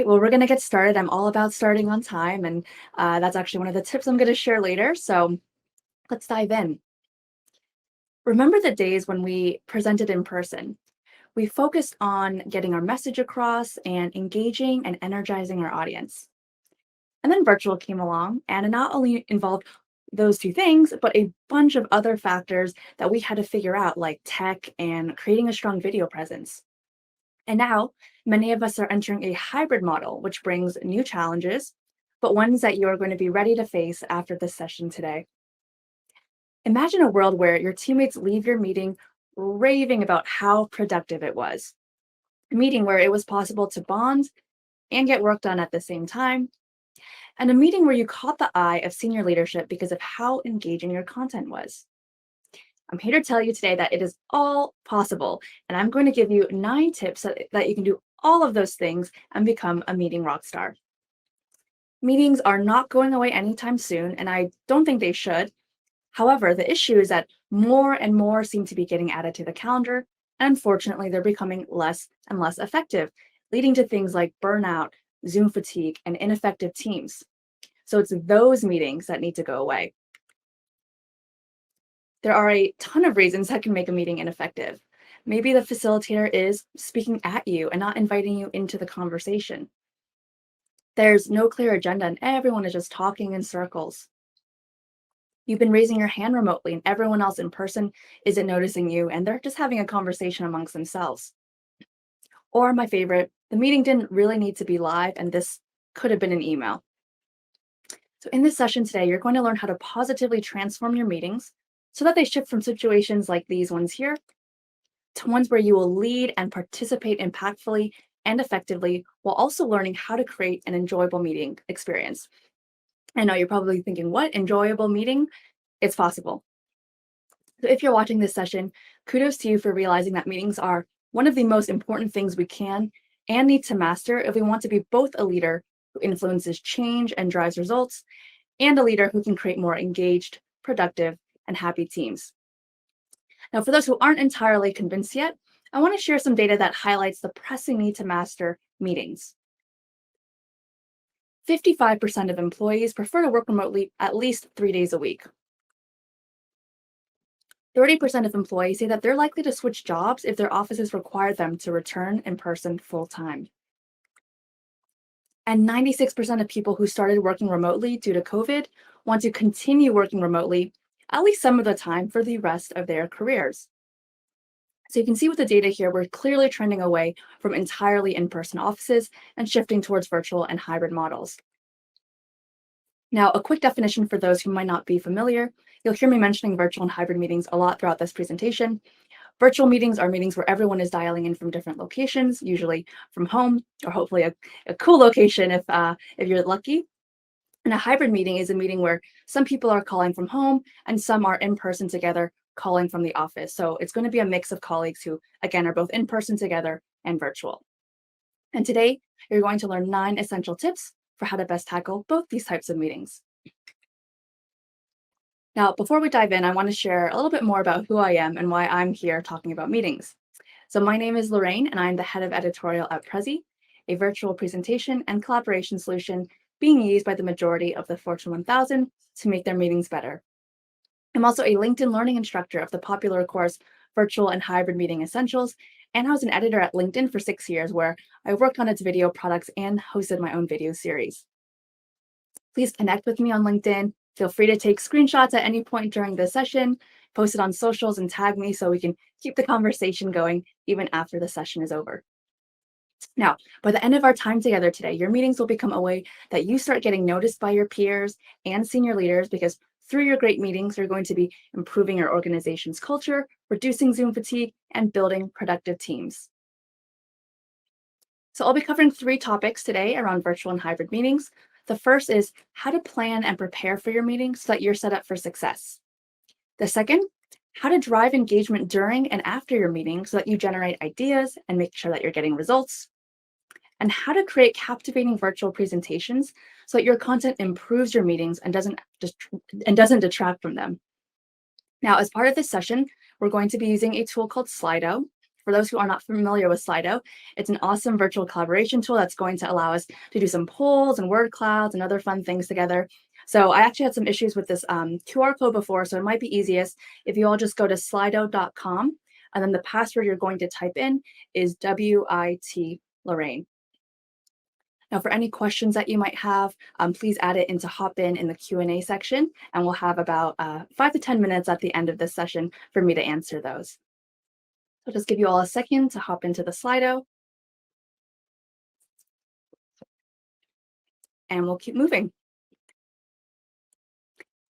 right, well, we're going to get started. I'm all about starting on time, and that's actually one of the tips I'm going to share later. So let's dive in. Remember the days when we presented in person? We focused on getting our message across and engaging and energizing our audience. And then virtual came along, and it not only involved those two things, but a bunch of other factors that we had to figure out, like tech and creating a strong video presence. And now, many of us are entering a hybrid model, which brings new challenges, but ones that you are going to be ready to face after this session today. Imagine a world where your teammates leave your meeting raving about how productive it was. A meeting where it was possible to bond and get work done at the same time, and a meeting where you caught the eye of senior leadership because of how engaging your content was. I'm here to tell you today that it is all possible, and I'm going to give you 9 tips that you can do all of those things and become a meeting rock star. Meetings are not going away anytime soon, and I don't think they should. However, the issue is that more and more seem to be getting added to the calendar, and unfortunately, they're becoming less and less effective, leading to things like burnout, Zoom fatigue, and ineffective teams. So it's those meetings that need to go away. There are a ton of reasons that can make a meeting ineffective. Maybe the facilitator is speaking at you and not inviting you into the conversation. There's no clear agenda and everyone is just talking in circles. You've been raising your hand remotely and everyone else in person isn't noticing you and they're just having a conversation amongst themselves. Or my favorite, the meeting didn't really need to be live and this could have been an email. So in this session today, you're going to learn how to positively transform your meetings so that they shift from situations like these ones here to ones where you will lead and participate impactfully and effectively while also learning how to create an enjoyable meeting experience. I know you're probably thinking, what enjoyable meeting? It's possible. So if you're watching this session, kudos to you for realizing that meetings are one of the most important things we can and need to master if we want to be both a leader who influences change and drives results, and a leader who can create more engaged, productive, and happy teams. Now, for those who aren't entirely convinced yet, I want to share some data that highlights the pressing need to master meetings. 55% of employees prefer to work remotely at least 3 days a week. 30% of employees say that they're likely to switch jobs if their offices require them to return in person full-time. And 96% of people who started working remotely due to COVID want to continue working remotely at least some of the time for the rest of their careers. So you can see with the data here, we're clearly trending away from entirely in-person offices and shifting towards virtual and hybrid models. Now, a quick definition for those who might not be familiar, you'll hear me mentioning virtual and hybrid meetings a lot throughout this presentation. Virtual meetings are meetings where everyone is dialing in from different locations, usually from home, or hopefully a cool location if you're lucky. And a hybrid meeting is a meeting where some people are calling from home and some are in person together calling from the office. So it's going to be a mix of colleagues who, again, are both in person together and virtual. And today, you're going to learn 9 essential tips for how to best tackle both these types of meetings. Now, before we dive in, I want to share a little bit more about who I am and why I'm here talking about meetings. So my name is Lorraine, and I'm the head of editorial at Prezi, a virtual presentation and collaboration solution being used by the majority of the Fortune 1000 to make their meetings better. I'm also a LinkedIn learning instructor of the popular course Virtual and Hybrid Meeting Essentials, and I was an editor at LinkedIn for 6 years where I worked on its video products and hosted my own video series. Please connect with me on LinkedIn. Feel free to take screenshots at any point during the session, post it on socials and tag me so we can keep the conversation going even after the session is over. Now, by the end of our time together today, your meetings will become a way that you start getting noticed by your peers and senior leaders because through your great meetings, you're going to be improving your organization's culture, reducing Zoom fatigue, and building productive teams. So I'll be covering 3 topics today around virtual and hybrid meetings. The first is how to plan and prepare for your meetings so that you're set up for success. The second, how to drive engagement during and after your meeting so that you generate ideas and make sure that you're getting results. And how to create captivating virtual presentations so that your content improves your meetings and doesn't detract from them. Now, as part of this session, we're going to be using a tool called Slido. for those who are not familiar with Slido, it's an awesome virtual collaboration tool that's going to allow us to do some polls and word clouds and other fun things together. So I actually had some issues with this QR code before, so it might be easiest if you all just go to slido.com, and then the password you're going to type in is WIT Lorraine. Now, for any questions that you might have, please add it into Hopin in the Q&A section, and we'll have about 5 to 10 minutes at the end of this session for me to answer those. So I'll just give you all a second to hop into the Slido, and we'll keep moving.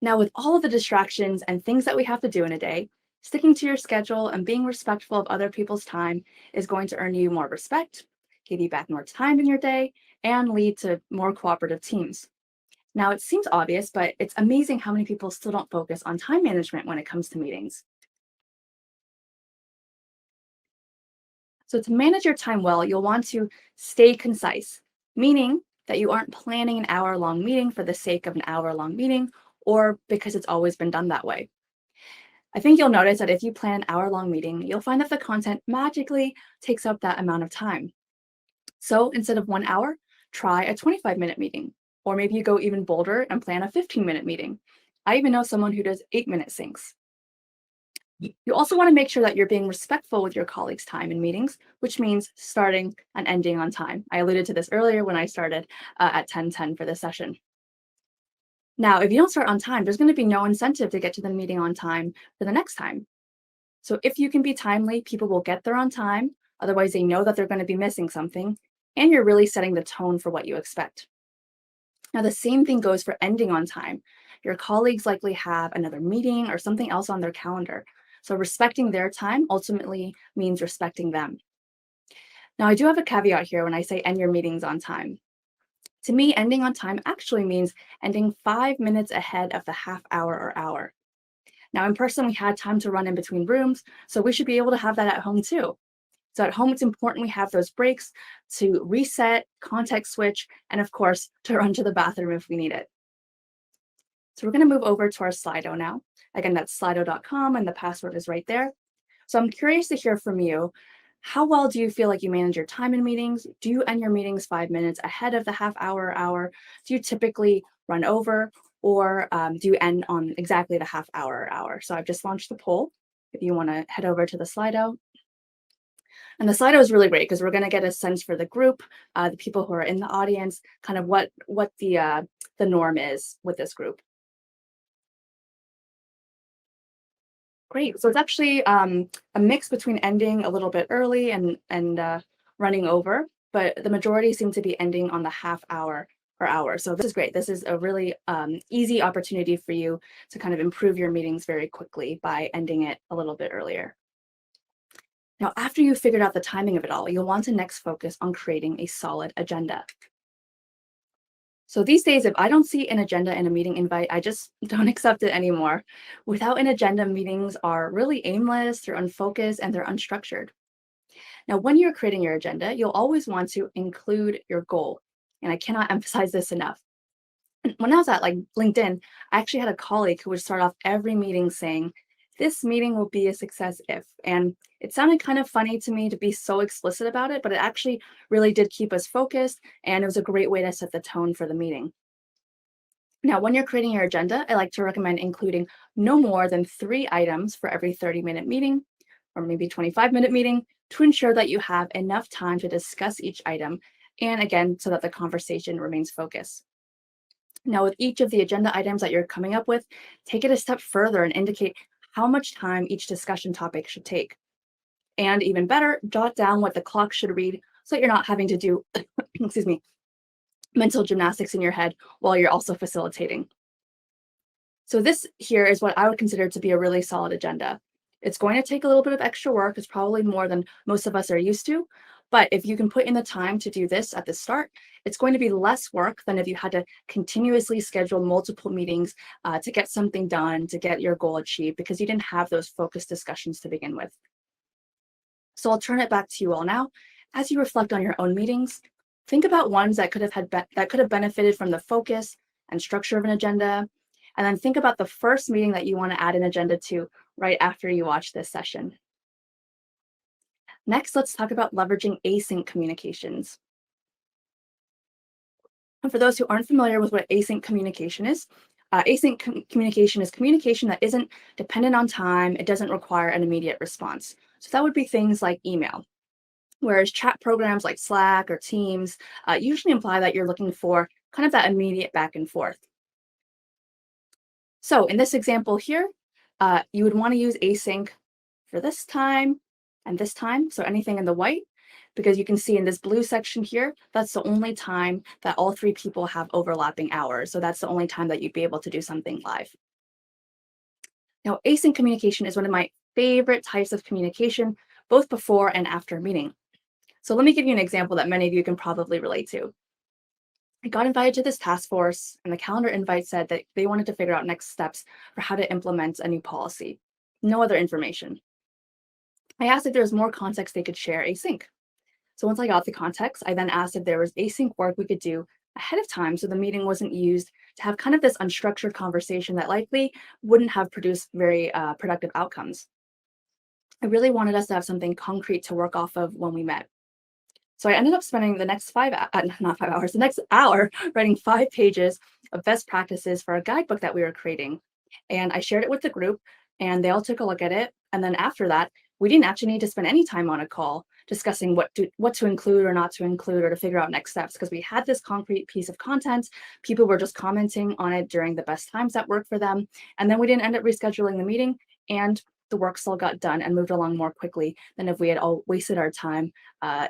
Now, with all of the distractions and things that we have to do in a day, sticking to your schedule and being respectful of other people's time is going to earn you more respect, give you back more time in your day, and lead to more cooperative teams. Now, it seems obvious, but it's amazing how many people still don't focus on time management when it comes to meetings. So to manage your time well, you'll want to stay concise, meaning that you aren't planning an hour-long meeting for the sake of an hour-long meeting or because it's always been done that way. I think you'll notice that if you plan an hour-long meeting, you'll find that the content magically takes up that amount of time. So instead of 1 hour, try a 25-minute meeting, or maybe you go even bolder and plan a 15-minute meeting. I even know someone who does 8-minute syncs. You also want to make sure that you're being respectful with your colleagues' time in meetings, which means starting and ending on time. I alluded to this earlier when I started at 10:10 for this session. Now, if you don't start on time, there's going to be no incentive to get to the meeting on time for the next time. So if you can be timely, people will get there on time. Otherwise, they know that they're going to be missing something, and you're really setting the tone for what you expect. Now, the same thing goes for ending on time. Your colleagues likely have another meeting or something else on their calendar. So respecting their time ultimately means respecting them. Now, I do have a caveat here when I say end your meetings on time. To me, ending on time actually means ending 5 minutes ahead of the half hour or hour. Now, in person, we had time to run in between rooms, so we should be able to have that at home too. So at home, it's important we have those breaks to reset, context switch, and of course, to run to the bathroom if we need it. So we're going to move over to our Slido now. Again, that's slido.com, and the password is right there. So I'm curious to hear from you. How well do you feel like you manage your time in meetings? Do you end your meetings 5 minutes ahead of the half hour or hour? Do you typically run over, or do you end on exactly the half hour or hour? So I've just launched the poll. If you want to head over to the Slido. And the Slido is really great because we're going to get a sense for the group, the people who are in the audience, kind of what the norm is with this group. Great. So it's actually a mix between ending a little bit early and running over, but the majority seem to be ending on the half hour or hour. So this is great. This is a really easy opportunity for you to kind of improve your meetings very quickly by ending it a little bit earlier. Now, after you've figured out the timing of it all, you'll want to next focus on creating a solid agenda. So these days, if I don't see an agenda in a meeting invite, I just don't accept it anymore. Without an agenda, meetings are really aimless, they're unfocused, and they're unstructured. Now, when you're creating your agenda, you'll always want to include your goal. And I cannot emphasize this enough. When I was at LinkedIn, I actually had a colleague who would start off every meeting saying, "This meeting will be a success if," and it sounded kind of funny to me to be so explicit about it, but it actually really did keep us focused, and it was a great way to set the tone for the meeting. Now, when you're creating your agenda, I like to recommend including no more than 3 items for every 30-minute meeting, or maybe 25-minute meeting, to ensure that you have enough time to discuss each item, and again, so that the conversation remains focused. Now, with each of the agenda items that you're coming up with, take it a step further and indicate how much time each discussion topic should take. And even better, jot down what the clock should read so that you're not having to do, excuse me, mental gymnastics in your head while you're also facilitating. So this here is what I would consider to be a really solid agenda. It's going to take a little bit of extra work. It's probably more than most of us are used to. But if you can put in the time to do this at the start, it's going to be less work than if you had to continuously schedule multiple meetings to get something done, to get your goal achieved, because you didn't have those focused discussions to begin with. So I'll turn it back to you all now. As you reflect on your own meetings, think about ones that could have benefited from the focus and structure of an agenda, and then think about the first meeting that you want to add an agenda to right after you watch this session. Next, let's talk about leveraging async communications. And for those who aren't familiar with what async communication is, communication is communication that isn't dependent on time. It doesn't require an immediate response. So that would be things like email. Whereas chat programs like Slack or Teams usually imply that you're looking for kind of that immediate back and forth. So in this example here, you would want to use async for this time and this time. So anything in the white, because you can see in this blue section here, that's the only time that all three people have overlapping hours. So that's the only time that you'd be able to do something live. Now, async communication is one of my favorite types of communication, both before and after a meeting. So let me give you an example that many of you can probably relate to. I got invited to this task force, and the calendar invite said that they wanted to figure out next steps for how to implement a new policy. No other information. I asked if there was more context they could share async. So once I got the context, I then asked if there was async work we could do ahead of time so the meeting wasn't used to have kind of this unstructured conversation that likely wouldn't have produced very productive outcomes. I really wanted us to have something concrete to work off of when we met. So I ended up spending the next not 5 hours, the next hour writing 5 pages of best practices for a guidebook that we were creating. And I shared it with the group and they all took a look at it. And then after that, we didn't actually need to spend any time on a call discussing what to include or not to include or to figure out next steps because we had this concrete piece of content. People were just commenting on it during the best times that worked for them. And then we didn't end up rescheduling the meeting and the work still got done and moved along more quickly than if we had all wasted our time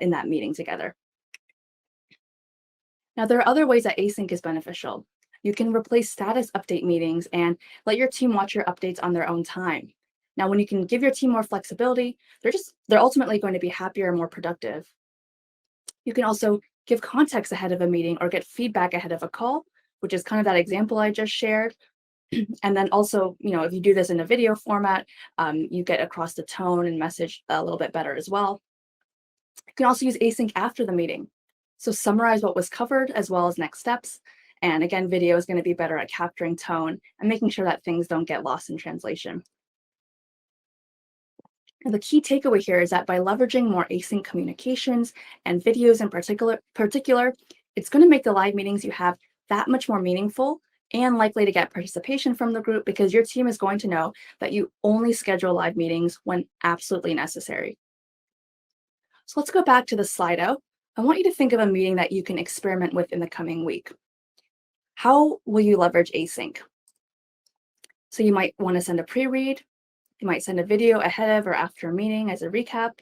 in that meeting together. Now, there are other ways that async is beneficial. You can replace status update meetings and let your team watch your updates on their own time. Now, when you can give your team more flexibility, they're ultimately going to be happier and more productive. You can also give context ahead of a meeting or get feedback ahead of a call, which is kind of that example I just shared. And then also, if you do this in a video format, you get across the tone and message a little bit better as well. You can also use async after the meeting. So summarize what was covered as well as next steps. And again, video is going to be better at capturing tone and making sure that things don't get lost in translation. And the key takeaway here is that by leveraging more async communications and videos in particular, it's going to make the live meetings you have that much more meaningful and likely to get participation from the group because your team is going to know that you only schedule live meetings when absolutely necessary. So let's go back to the Slido. I want you to think of a meeting that you can experiment with in the coming week. How will you leverage async? So you might want to send a pre-read. You might send a video ahead of or after a meeting as a recap.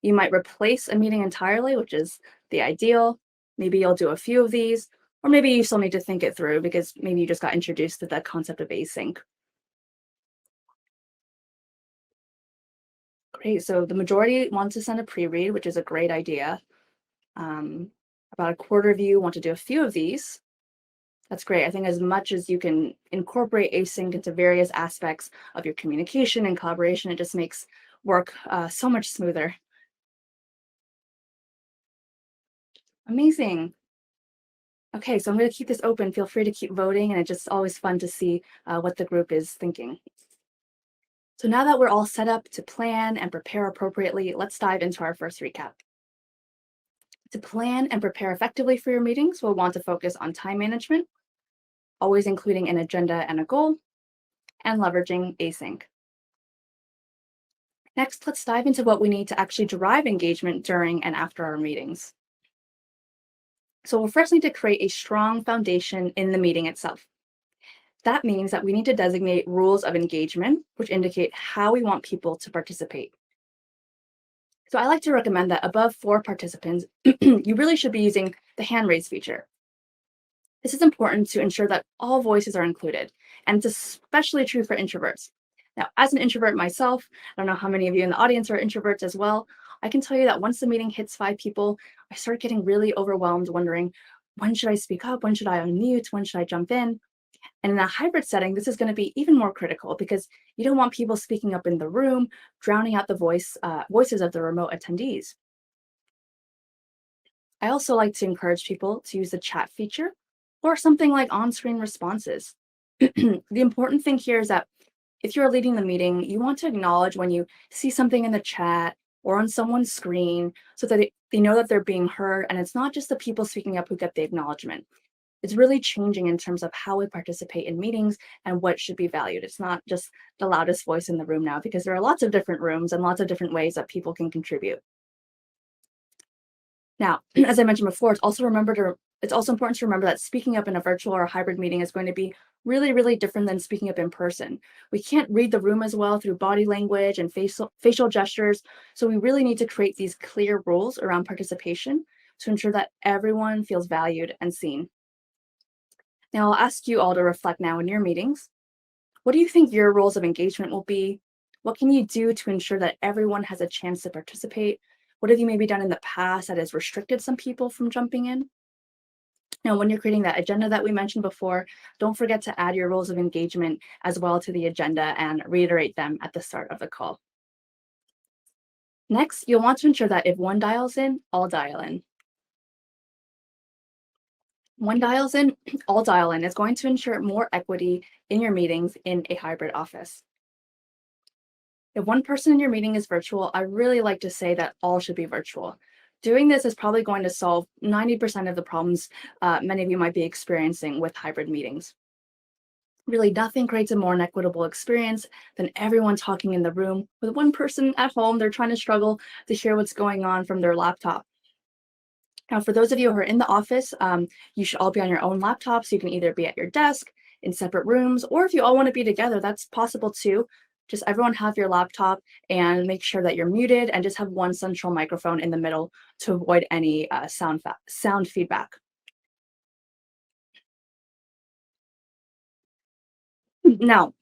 You might replace a meeting entirely, which is the ideal. Maybe you'll do a few of these, or maybe you still need to think it through because maybe you just got introduced to the concept of async. Great, so the majority want to send a pre-read, which is a great idea. About a quarter of you want to do a few of these. That's great. I think as much as you can incorporate async into various aspects of your communication and collaboration, it just makes work so much smoother. Amazing. Okay, so I'm going to keep this open. Feel free to keep voting, and it's just always fun to see what the group is thinking. So now that we're all set up to plan and prepare appropriately, let's dive into our first recap. To plan and prepare effectively for your meetings, we'll want to focus on time management, always including an agenda and a goal, and leveraging async. Next, let's dive into what we need to actually drive engagement during and after our meetings. So we'll first need to create a strong foundation in the meeting itself. That means that we need to designate rules of engagement, which indicate how we want people to participate. So I like to recommend that above 4 participants, you really should be using the hand raise feature. This is important to ensure that all voices are included, and it's especially true for introverts. Now, as an introvert myself, I don't know how many of you in the audience are introverts as well. I can tell you that once the meeting hits 5 people, I start getting really overwhelmed, wondering, when should I speak up? When should I unmute? When should I jump in? And in a hybrid setting, this is going to be even more critical because you don't want people speaking up in the room, drowning out the voices of the remote attendees. I also like to encourage people to use the chat feature or something like on-screen responses. The important thing here is that if you're leading the meeting, you want to acknowledge when you see something in the chat or on someone's screen so that they know that they're being heard, and it's not just the people speaking up who get the acknowledgement. It's really changing in terms of how we participate in meetings and what should be valued. It's not just the loudest voice in the room now, because there are lots of different rooms and lots of different ways that people can contribute. Now, as I mentioned before, it's also important to remember that speaking up in a virtual or a hybrid meeting is going to be really, really different than speaking up in person. We can't read the room as well through body language and facial gestures. So we really need to create these clear rules around participation to ensure that everyone feels valued and seen. Now, I'll ask you all to reflect now in your meetings. What do you think your roles of engagement will be? What can you do to ensure that everyone has a chance to participate? What have you maybe done in the past that has restricted some people from jumping in? Now, when you're creating that agenda that we mentioned before, don't forget to add your roles of engagement as well to the agenda and reiterate them at the start of the call. Next, you'll want to ensure that if one dials in, all dial in. One dials in, all dial in is going to ensure more equity in your meetings in a hybrid office. If one person in your meeting is virtual, I really like to say that all should be virtual. Doing this is probably going to solve 90% of the problems many of you might be experiencing with hybrid meetings. Really, nothing creates a more inequitable experience than everyone talking in the room with one person at home. They're trying to struggle to hear what's going on from their laptop. Now, for those of you who are in the office, you should all be on your own laptops. You can either be at your desk in separate rooms, or if you all want to be together, that's possible too. Just everyone have your laptop and make sure that you're muted and just have one central microphone in the middle to avoid any sound feedback. Now,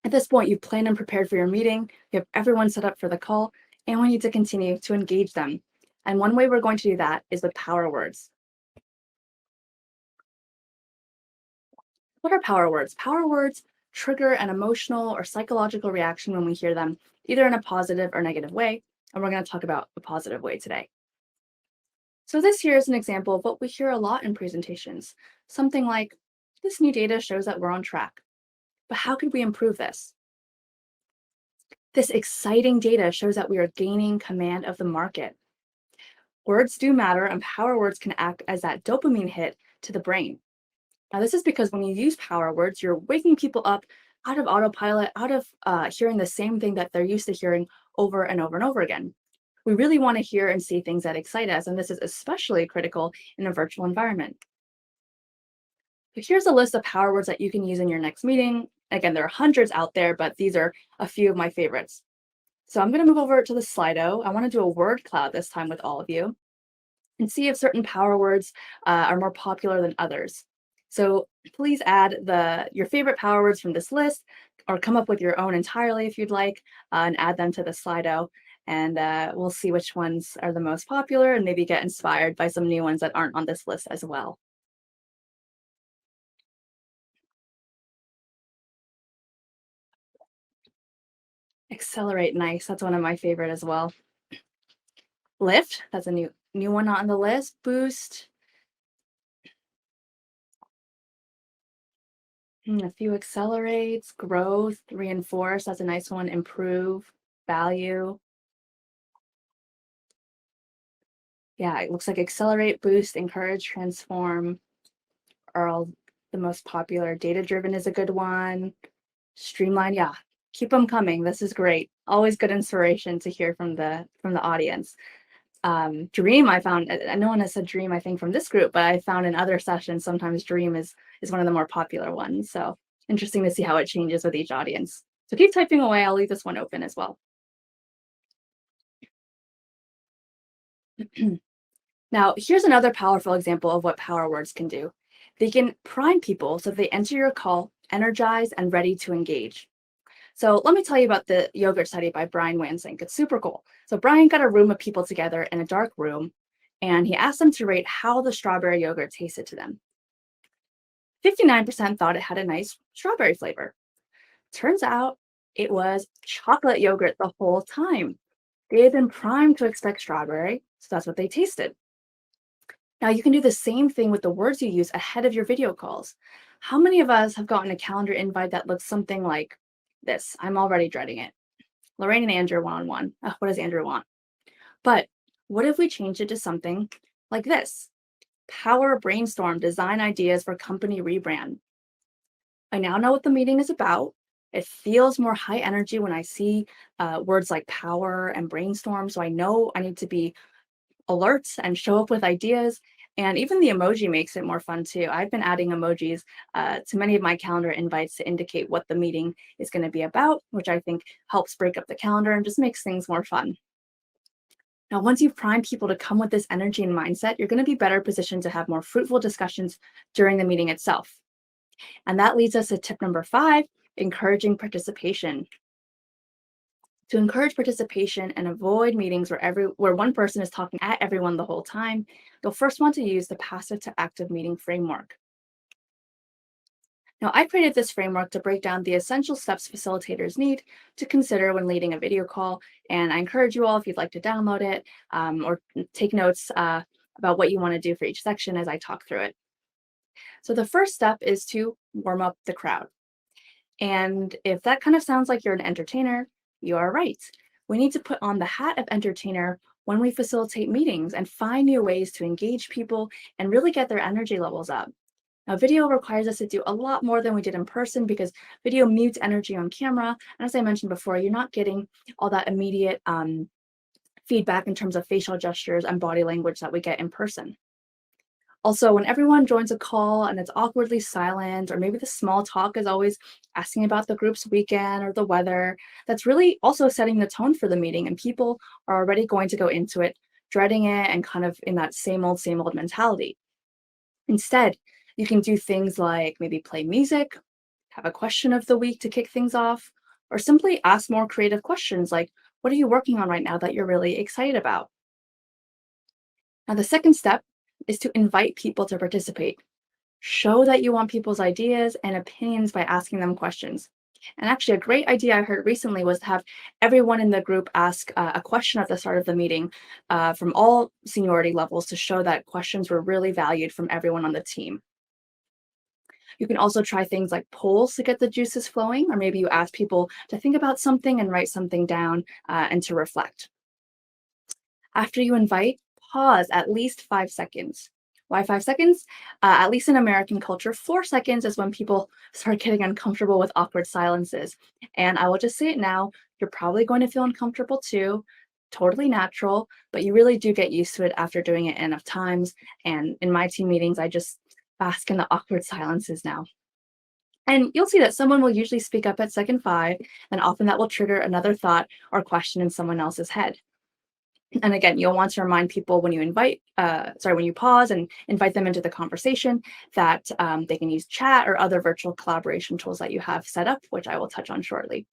at this point, you've planned and prepared for your meeting, you have everyone set up for the call, and we need to continue to engage them. And one way we're going to do that is with power words. What are power words? Power words trigger an emotional or psychological reaction when we hear them, either in a positive or negative way. And we're going to talk about a positive way today. So this here is an example of what we hear a lot in presentations. Something like, this new data shows that we're on track. But how could we improve this? This exciting data shows that we are gaining command of the market. Words do matter, and power words can act as that dopamine hit to the brain. Now, this is because when you use power words, you're waking people up out of autopilot, out of hearing the same thing that they're used to hearing over and over and over again. We really want to hear and see things that excite us, and this is especially critical in a virtual environment. So here's a list of power words that you can use in your next meeting. Again, there are hundreds out there, but these are a few of my favorites. So I'm going to move over to the Slido. I want to do a word cloud this time with all of you and see if certain power words are more popular than others. So please add your favorite power words from this list, or come up with your own entirely if you'd like, and add them to the Slido. And we'll see which ones are the most popular and maybe get inspired by some new ones that aren't on this list as well. Accelerate, nice. That's one of my favorite as well. Lift, that's a new one on the list. Boost. A few accelerates, growth, reinforce, that's a nice one. Improve, value. Yeah, it looks like accelerate, boost, encourage, transform are all the most popular. Data-driven is a good one. Streamline, yeah, keep them coming. This is great. Always good inspiration to hear from the audience. Dream, I found, no one has said dream, I think, from this group, but I found in other sessions, sometimes dream is one of the more popular ones. So interesting to see how it changes with each audience. So keep typing away. I'll leave this one open as well. Now, here's another powerful example of what power words can do. They can prime people so they enter your call energized and ready to engage. So let me tell you about the yogurt study by Brian Wansink. It's super cool. So Brian got a room of people together in a dark room, and he asked them to rate how the strawberry yogurt tasted to them. 59% thought it had a nice strawberry flavor. Turns out it was chocolate yogurt the whole time. They had been primed to expect strawberry, so that's what they tasted. Now you can do the same thing with the words you use ahead of your video calls. How many of us have gotten a calendar invite that looks something like this? I'm already dreading it. Lorraine and Andrew one-on-one. What does Andrew want? But what if we changed it to something like this? Power brainstorm, design ideas for company rebrand. I now know what the meeting is about. It feels more high energy when I see words like power and brainstorm. So I know I need to be alert and show up with ideas. And even the emoji makes it more fun too. I've been adding emojis to many of my calendar invites to indicate what the meeting is going to be about, which I think helps break up the calendar and just makes things more fun. Now, once you've primed people to come with this energy and mindset, you're going to be better positioned to have more fruitful discussions during the meeting itself. And that leads us to tip number 5, encouraging participation. To encourage participation and avoid meetings where one person is talking at everyone the whole time, you'll first want to use the passive to active meeting framework. Now, I created this framework to break down the essential steps facilitators need to consider when leading a video call, and I encourage you all, if you'd like to download it or take notes about what you want to do for each section as I talk through it. So the first step is to warm up the crowd. And if that kind of sounds like you're an entertainer, you are right. We need to put on the hat of entertainer when we facilitate meetings and find new ways to engage people and really get their energy levels up. Now, video requires us to do a lot more than we did in person because video mutes energy on camera. And as I mentioned before, you're not getting all that immediate feedback in terms of facial gestures and body language that we get in person. Also, when everyone joins a call and it's awkwardly silent, or maybe the small talk is always asking about the group's weekend or the weather, that's really also setting the tone for the meeting, and people are already going to go into it dreading it and kind of in that same old mentality. Instead, you can do things like maybe play music, have a question of the week to kick things off, or simply ask more creative questions like, what are you working on right now that you're really excited about? Now, the second step is to invite people to participate. Show that you want people's ideas and opinions by asking them questions. And actually, a great idea I heard recently was to have everyone in the group ask a question at the start of the meeting from all seniority levels to show that questions were really valued from everyone on the team. You can also try things like polls to get the juices flowing, or maybe you ask people to think about something and write something down and to reflect. After you invite, pause at least 5 seconds. Why 5 seconds? At least in American culture, 4 seconds is when people start getting uncomfortable with awkward silences. And I will just say it now, you're probably going to feel uncomfortable too, totally natural, but you really do get used to it after doing it enough times. And in my team meetings, I just bask in the awkward silences now. And you'll see that someone will usually speak up at second 5, and often that will trigger another thought or question in someone else's head. And again, you'll want to remind people when when you pause and invite them into the conversation that they can use chat or other virtual collaboration tools that you have set up, which I will touch on shortly.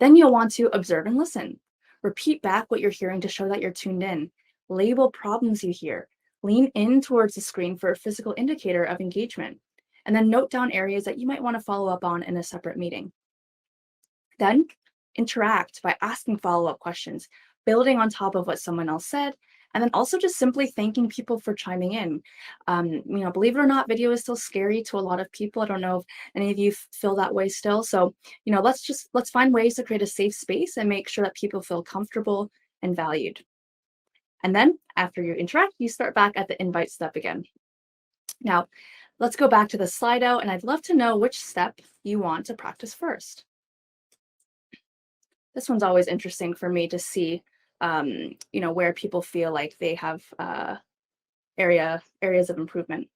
Then you'll want to observe and listen. Repeat back what you're hearing to show that you're tuned in. Label problems you hear. Lean in towards the screen for a physical indicator of engagement. And then note down areas that you might want to follow up on in a separate meeting. Then interact by asking follow-up questions, building on top of what someone else said, and then also just simply thanking people for chiming in. Believe it or not, video is still scary to a lot of people. I don't know if any of you feel that way still. So, let's find ways to create a safe space and make sure that people feel comfortable and valued. And then after you interact, you start back at the invite step again. Now, let's go back to the Slido, and I'd love to know which step you want to practice first. This one's always interesting for me to see, where people feel like they have areas of improvement.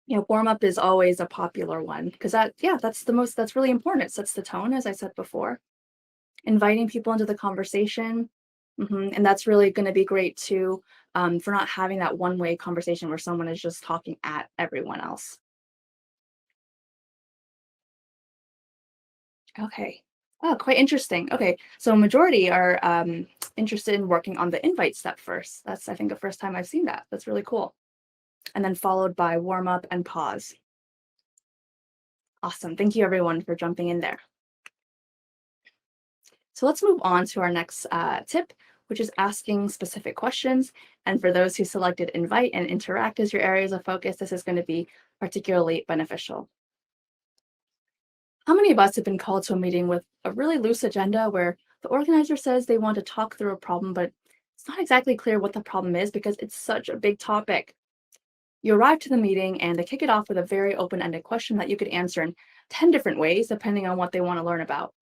Warm up is always a popular one because that's really important. It sets the tone, as I said before. Inviting people into the conversation, and that's really going to be great too, for not having that one-way conversation where someone is just talking at everyone else. Okay. Oh, quite interesting. Okay, so majority are interested in working on the invite step first. That's, I think, the first time I've seen that. That's really cool. And then followed by warm up and pause. Awesome. Thank you, everyone, for jumping in there. So let's move on to our next tip, which is asking specific questions. And for those who selected invite and interact as your areas of focus, this is going to be particularly beneficial. How many of us have been called to a meeting with a really loose agenda where The organizer says they want to talk through a problem, but it's not exactly clear what the problem is because it's such a big topic. You arrive to the meeting and they kick it off with a very open-ended question that you could answer in 10 different ways, depending on what they want to learn about.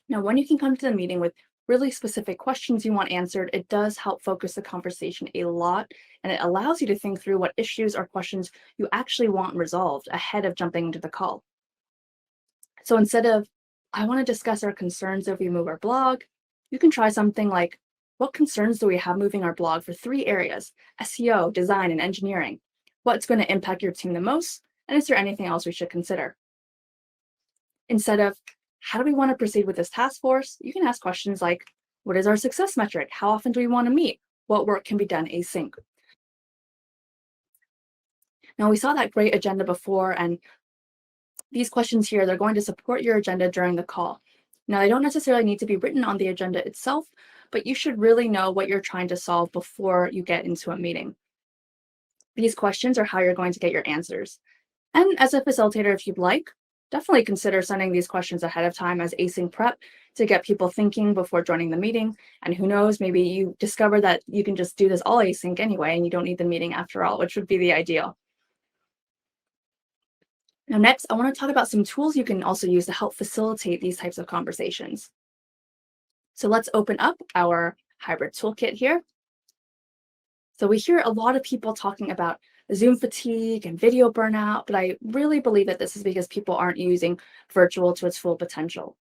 Now, when you can come to the meeting with really specific questions you want answered, it does help focus the conversation a lot, and it allows you to think through what issues or questions you actually want resolved ahead of jumping into the call. So instead of, I want to discuss our concerns if we move our blog, you can try something like, what concerns do we have moving our blog for 3 areas: SEO, design, and engineering? What's going to impact your team the most? And is there anything else we should consider? Instead of, how do we want to proceed with this task force? You can ask questions like, what is our success metric? How often do we want to meet? What work can be done async? Now, we saw that great agenda before, and these questions here, they're going to support your agenda during the call. Now, they don't necessarily need to be written on the agenda itself, but you should really know what you're trying to solve before you get into a meeting. These questions are how you're going to get your answers. And as a facilitator, if you'd like, definitely consider sending these questions ahead of time as async prep to get people thinking before joining the meeting. And who knows, maybe you discover that you can just do this all async anyway, and you don't need the meeting after all, which would be the ideal. Now, next, I want to talk about some tools you can also use to help facilitate these types of conversations. So let's open up our hybrid toolkit here. So we hear a lot of people talking about Zoom fatigue and video burnout, but I really believe that this is because people aren't using virtual to its full potential.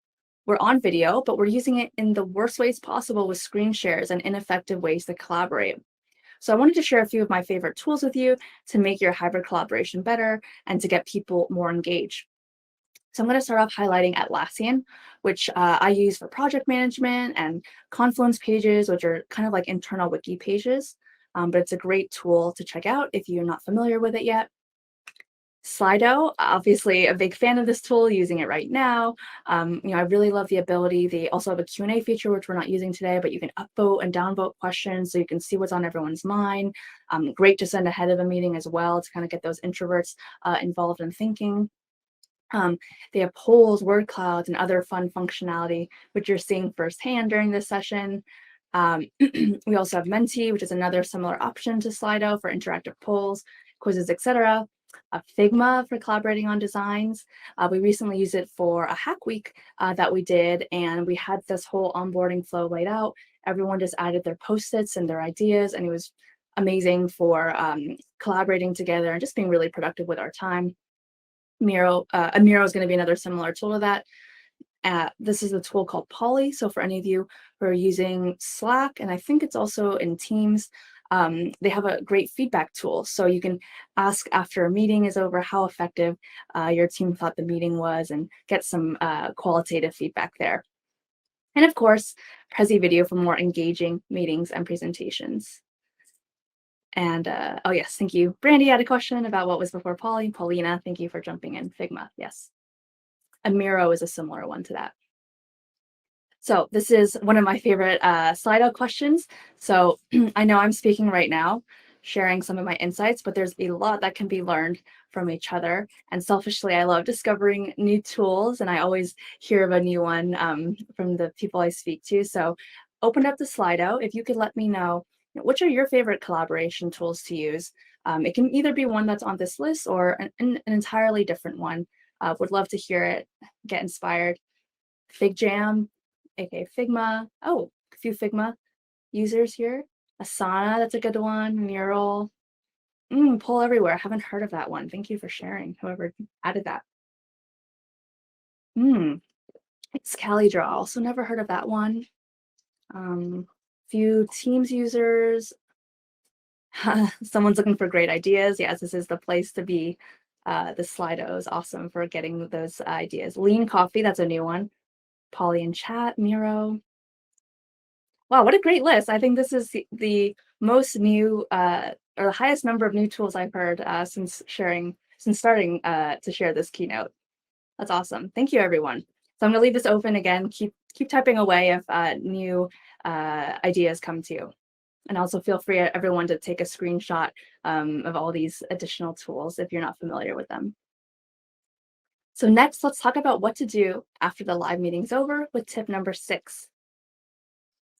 We're on video, but we're using it in the worst ways possible with screen shares and ineffective ways to collaborate. So I wanted to share a few of my favorite tools with you to make your hybrid collaboration better and to get people more engaged. So I'm going to start off highlighting Atlassian, which I use for project management, and Confluence pages, which are kind of like internal wiki pages. But it's a great tool to check out if you're not familiar with it yet. Slido, obviously a big fan of this tool, using it right now. I really love the ability. They also have a Q&A feature, which we're not using today, but you can upvote and downvote questions so you can see what's on everyone's mind. Great to send ahead of a meeting as well to kind of get those introverts involved in thinking. They have polls, word clouds, and other fun functionality, which you're seeing firsthand during this session. We also have Menti, which is another similar option to Slido for interactive polls, quizzes, etc. Figma for collaborating on designs. We recently used it for a hack week that we did, and we had this whole onboarding flow laid out. Everyone just added their post-its and their ideas, and it was amazing for collaborating together and just being really productive with our time. Miro is going to be another similar tool to that. This is a tool called Poly. So for any of you who are using Slack, and I think it's also in Teams, they have a great feedback tool. So you can ask after a meeting is over how effective your team thought the meeting was and get some qualitative feedback there. And of course, Prezi video for more engaging meetings and presentations. And oh yes, thank you. Brandy had a question about what was before Poly. Paulina, thank you for jumping in. Figma, yes. And Miro is a similar one to that. So this is one of my favorite Slido questions. So I know I'm speaking right now, sharing some of my insights, but there's a lot that can be learned from each other. And selfishly, I love discovering new tools, and I always hear of a new one from the people I speak to. So open up the Slido. If you could let me know, which are your favorite collaboration tools to use? It can either be one that's on this list or an entirely different one. Would love to hear it, get inspired. FigJam, aka Figma. Oh, a few Figma users here. Asana, that's a good one. Mural. Poll Everywhere. Haven't heard of that one. Thank you for sharing, whoever added that. It's CaliDraw. Also never heard of that one. Few Teams users. Someone's looking for great ideas. Yes, this is the place to be. The Slido is awesome for getting those ideas. Lean Coffee, that's a new one. Poly and Chat, Miro. Wow, what a great list. I think this is the most new or the highest number of new tools I've heard since starting to share this keynote. That's awesome. Thank you, everyone. So I'm gonna leave this open again. Keep typing away if new ideas come to you. And also feel free, everyone, to take a screenshot of all these additional tools if you're not familiar with them. So next, let's talk about what to do after the live meeting's over with tip number 6.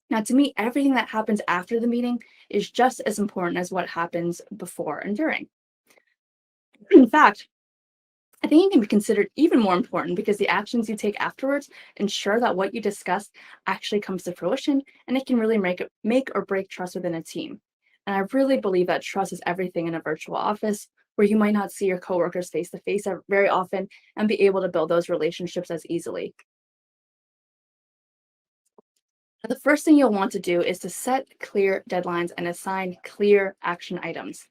Now, to me, everything that happens after the meeting is just as important as what happens before and during. In fact, I think it can be considered even more important because the actions you take afterwards ensure that what you discussed actually comes to fruition, and it can really make or break trust within a team. And I really believe that trust is everything in a virtual office where you might not see your coworkers face to face very often and be able to build those relationships as easily. The first thing you'll want to do is to set clear deadlines and assign clear action items.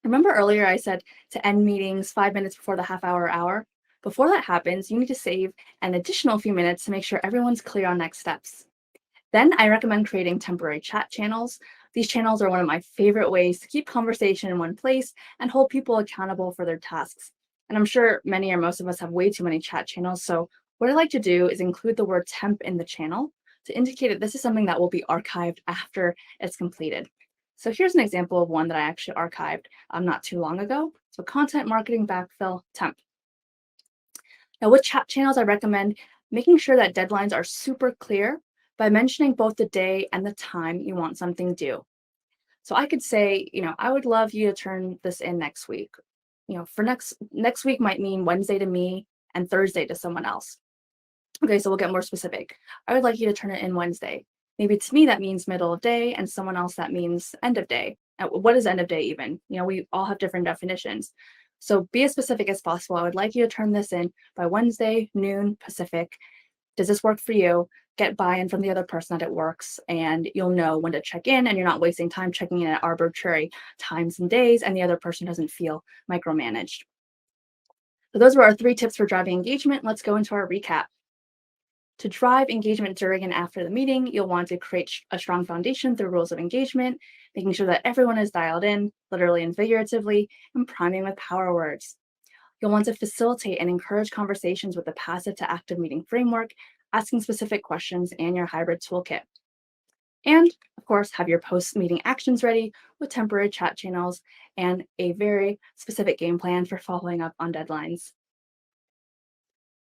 Remember earlier I said to end meetings 5 minutes before the half hour? Before that happens, you need to save an additional few minutes to make sure everyone's clear on next steps. Then I recommend creating temporary chat channels. These channels are one of my favorite ways to keep conversation in one place and hold people accountable for their tasks. And I'm sure many or most of us have way too many chat channels. So what I like to do is include the word temp in the channel to indicate that this is something that will be archived after it's completed. So here's an example of one that I actually archived not too long ago. So content marketing backfill temp. Now with chat channels, I recommend making sure that deadlines are super clear by mentioning both the day and the time you want something due. So I could say, I would love you to turn this in next week. For next week might mean Wednesday to me and Thursday to someone else. Okay, so we'll get more specific. I would like you to turn it in Wednesday. Maybe to me that means middle of day and someone else that means end of day. What is end of day even? We all have different definitions. So be as specific as possible. I would like you to turn this in by Wednesday, noon Pacific. Does this work for you? Get buy-in from the other person that it works, and you'll know when to check in, and you're not wasting time checking in at arbitrary times and days, and the other person doesn't feel micromanaged. So those were our 3 tips for driving engagement. Let's go into our recap. To drive engagement during and after the meeting, you'll want to create a strong foundation through rules of engagement, making sure that everyone is dialed in, literally and figuratively, and priming with power words. You'll want to facilitate and encourage conversations with the passive to active meeting framework, asking specific questions and your hybrid toolkit. And of course, have your post-meeting actions ready with temporary chat channels and a very specific game plan for following up on deadlines.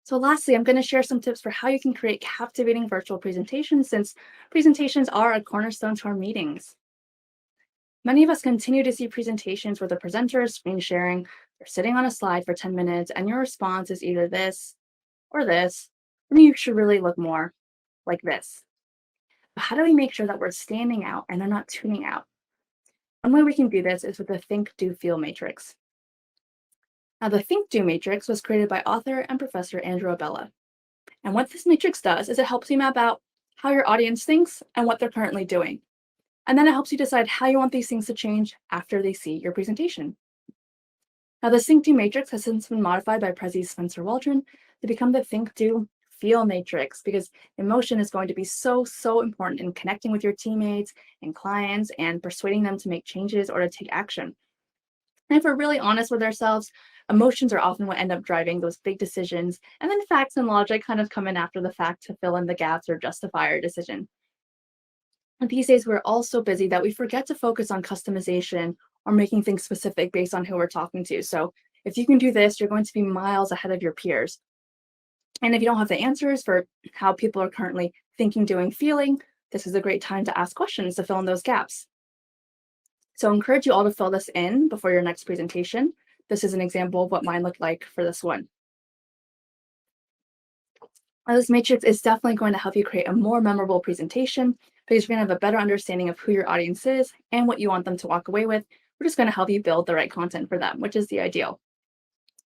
So lastly, I'm going to share some tips for how you can create captivating virtual presentations since presentations are a cornerstone to our meetings. Many of us continue to see presentations where the presenter is screen sharing, or sitting on a slide for 10 minutes, and your response is either this, or you should really look more like this. But how do we make sure that we're standing out and they're not tuning out? One way we can do this is with the Think, Do, Feel matrix. Now, the Think, Do matrix was created by author and professor Andrew Abella. And what this matrix does is it helps you map out how your audience thinks and what they're currently doing. And then it helps you decide how you want these things to change after they see your presentation. Now, the Think, Do matrix has since been modified by Prezi's Spencer Waldron to become the Think, Do, Feel matrix because emotion is going to be so important in connecting with your teammates and clients and persuading them to make changes or to take action. And if we're really honest with ourselves, emotions are often what end up driving those big decisions, and then facts and logic kind of come in after the fact to fill in the gaps or justify our decision. And these days, we're all so busy that we forget to focus on customization or making things specific based on who we're talking to. So if you can do this, you're going to be miles ahead of your peers. And if you don't have the answers for how people are currently thinking, doing, feeling, this is a great time to ask questions to fill in those gaps. So I encourage you all to fill this in before your next presentation. This is an example of what mine looked like for this one. Now, this matrix is definitely going to help you create a more memorable presentation because you're going to have a better understanding of who your audience is and what you want them to walk away with. We're just going to help you build the right content for them, which is the ideal.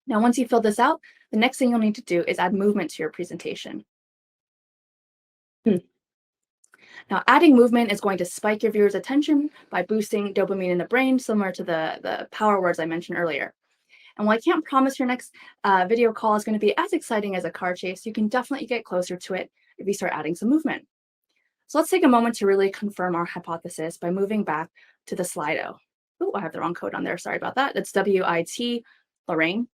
Now, once you fill this out, the next thing you'll need to do is add movement to your presentation. Now, adding movement is going to spike your viewers' attention by boosting dopamine in the brain, similar to the power words I mentioned earlier. And while I can't promise your next video call is going to be as exciting as a car chase, you can definitely get closer to it if you start adding some movement. So let's take a moment to really confirm our hypothesis by moving back to the Slido. Oh, I have the wrong code on there. Sorry about that. That's WIT, Lorraine.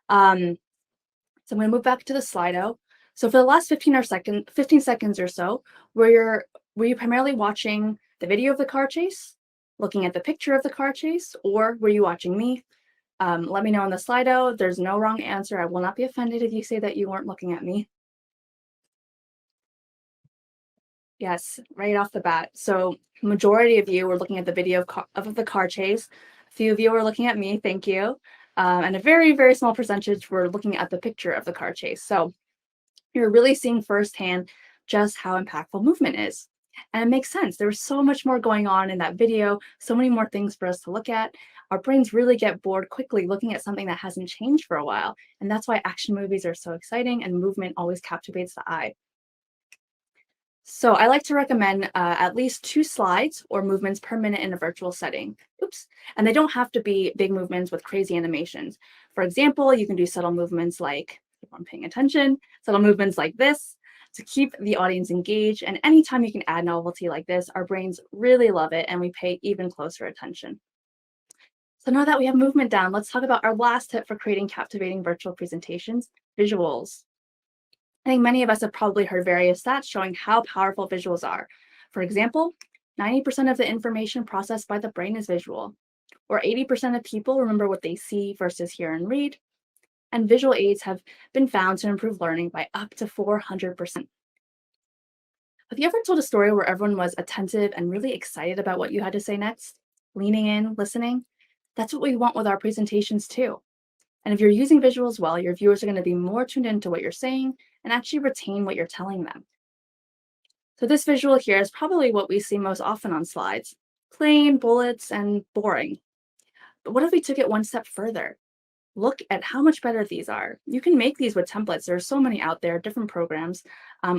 So I'm going to move back to the Slido. So for the last 15 seconds or so, were you primarily watching the video of the car chase, looking at the picture of the car chase, or were you watching me? Let me know in the Slido. There's no wrong answer. I will not be offended if you say that you weren't looking at me. Yes, right off the bat. So majority of you were looking at the video of the car chase. A few of you were looking at me, thank you. And a very, very small percentage were looking at the picture of the car chase. So you're really seeing firsthand just how impactful movement is. And it makes sense. There was so much more going on in that video, so many more things for us to look at. Our brains really get bored quickly looking at something that hasn't changed for a while. And that's why action movies are so exciting and movement always captivates the eye. So I like to recommend at least 2 slides or movements per minute in a virtual setting. Oops. And they don't have to be big movements with crazy animations. For example, you can do subtle movements like, if I'm paying attention, subtle movements like this to keep the audience engaged. And anytime you can add novelty like this, our brains really love it and we pay even closer attention. So now that we have movement down, let's talk about our last tip for creating captivating virtual presentations, visuals. I think many of us have probably heard various stats showing how powerful visuals are. For example, 90% of the information processed by the brain is visual, or 80% of people remember what they see versus hear and read, and visual aids have been found to improve learning by up to 400%. Have you ever told a story where everyone was attentive and really excited about what you had to say next? Leaning in, listening? That's what we want with our presentations too. And if you're using visuals well, your viewers are going to be more tuned into what you're saying and actually retain what you're telling them. So this visual here is probably what we see most often on slides, plain, bullets, and boring. But what if we took it one step further? Look at how much better these are. You can make these with templates. There are so many out there, different programs,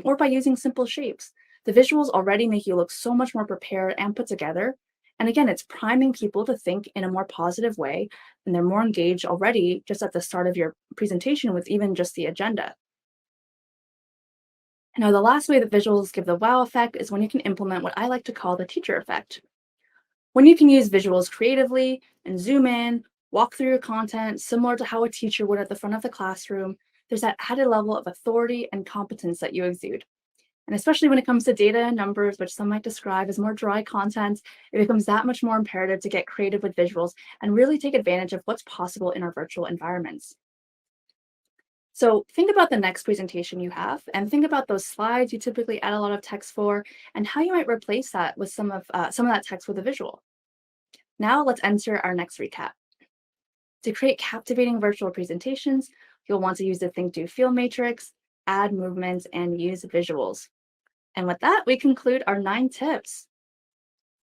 or by using simple shapes. The visuals already make you look so much more prepared and put together. And again, it's priming people to think in a more positive way, and they're more engaged already just at the start of your presentation with even just the agenda. Now, the last way that visuals give the wow effect is when you can implement what I like to call the teacher effect. When you can use visuals creatively and zoom in, walk through your content, similar to how a teacher would at the front of the classroom, there's that added level of authority and competence that you exude. And especially when it comes to data and numbers, which some might describe as more dry content, it becomes that much more imperative to get creative with visuals and really take advantage of what's possible in our virtual environments. So think about the next presentation you have and think about those slides you typically add a lot of text for and how you might replace that with some of that text with a visual. Now let's enter our next recap. To create captivating virtual presentations, you'll want to use the Think, Do, Feel matrix, add movements, and use visuals. And with that, we conclude our 9 tips.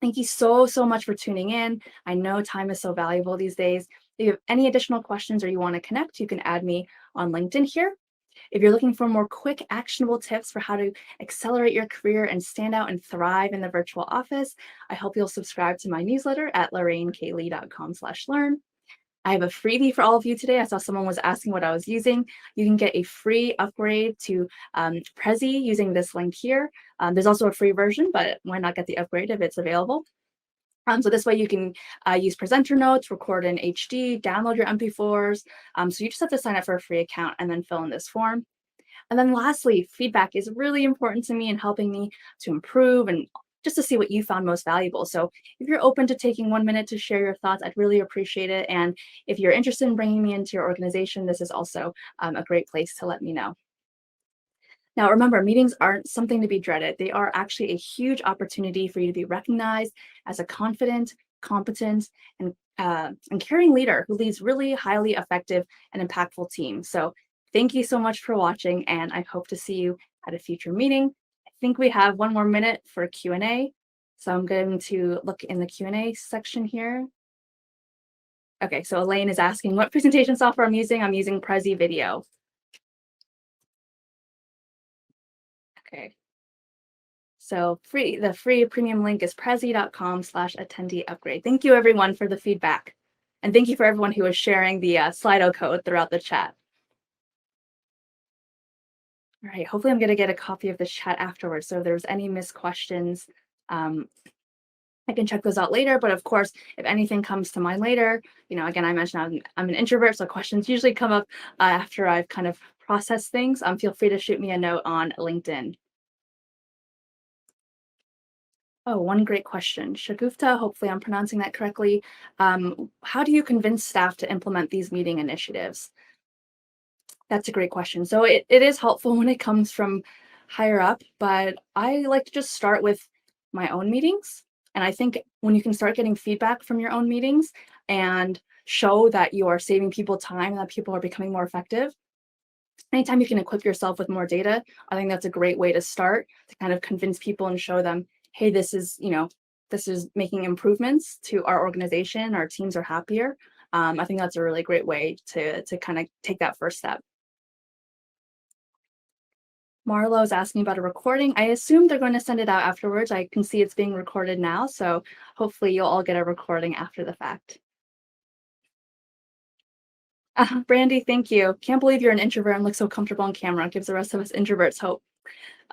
Thank you so, so much for tuning in. I know time is so valuable these days. If you have any additional questions or you want to connect, you can add me on LinkedIn here. If you're looking for more quick, actionable tips for how to accelerate your career and stand out and thrive in the virtual office, I hope you'll subscribe to my newsletter at lorraineklee.com/learn. I have a freebie for all of you today. I saw someone was asking what I was using. You can get a free upgrade to Prezi using this link here. There's also a free version, but why not get the upgrade if it's available? So this way you can use presenter notes, record in HD, download your MP4s. So you just have to sign up for a free account and then fill in this form. And then lastly, feedback is really important to me in helping me to improve and just to see what you found most valuable. So if you're open to taking 1 minute to share your thoughts, I'd really appreciate it. And if you're interested in bringing me into your organization, this is also a great place to let me know. Now, remember, meetings aren't something to be dreaded. They are actually a huge opportunity for you to be recognized as a confident, competent, and caring leader who leads really highly effective and impactful teams. So thank you so much for watching, and I hope to see you at a future meeting. I think we have 1 more minute for Q&A. So I'm going to look in the Q&A section here. Okay, so Elaine is asking what presentation software I'm using. I'm using Prezi Video. Okay. So the free premium link is prezi.com/attendee upgrade. Thank you everyone for the feedback. And thank you for everyone who was sharing the Slido code throughout the chat. All right, hopefully I'm gonna get a copy of this chat afterwards. So if there's any missed questions, I can check those out later. But of course, if anything comes to mind later, again, I mentioned I'm an introvert, so questions usually come up after I've kind of processed things. Feel free to shoot me a note on LinkedIn. Oh, one great question. Shagufta, hopefully I'm pronouncing that correctly. How do you convince staff to implement these meeting initiatives? That's a great question. So it is helpful when it comes from higher up, but I like to just start with my own meetings. And I think when you can start getting feedback from your own meetings and show that you are saving people time and that people are becoming more effective, anytime you can equip yourself with more data, I think that's a great way to start to kind of convince people and show them, hey, this is, this is making improvements to our organization, our teams are happier. I think that's a really great way to kind of take that first step. Marlo is asking about a recording. I assume they're going to send it out afterwards. I can see it's being recorded now, so hopefully you'll all get a recording after the fact. Brandy, thank you. Can't believe you're an introvert and look so comfortable on camera. Gives the rest of us introverts hope.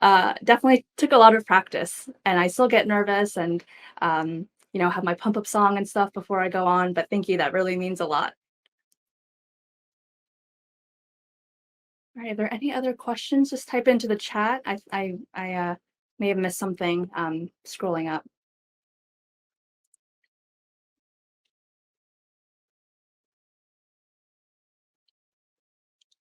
Definitely took a lot of practice, and I still get nervous and have my pump up song and stuff before I go on. But thank you. That really means a lot. All right. Are there any other questions? Just type into the chat. I may have missed something scrolling up.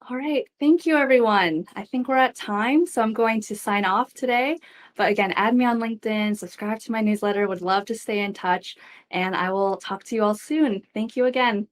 All right. Thank you, everyone. I think we're at time, so I'm going to sign off today. But again, add me on LinkedIn, subscribe to my newsletter. Would love to stay in touch, and I will talk to you all soon. Thank you again.